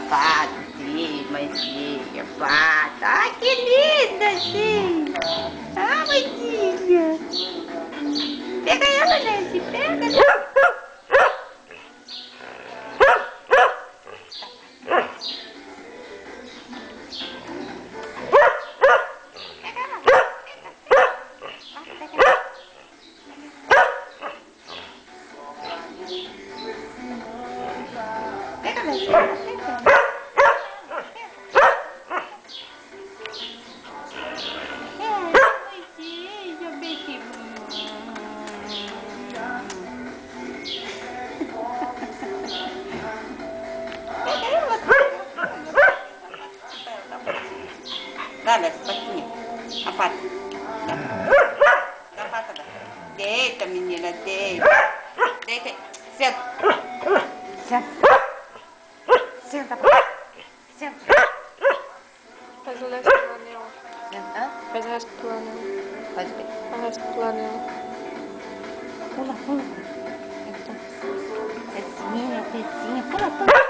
pato, sim, mãezinha, pato. Ai, que linda, sim. Ah, mãezinha. Pega ela, Nancy, pega. Pega, Nancy, pega. Dá, Nancy, patinha. A pata. Dá a pata, dá. Deita, menina, deita. Deita aí. Senta. Senta. Senta, papai. Senta. Faz o resto do anel. Senta. Faz o resto do anel. Faz o quê? Faz o resto do anel. Pula, pula. Então. Pezinha, pezinha. Pula, pula.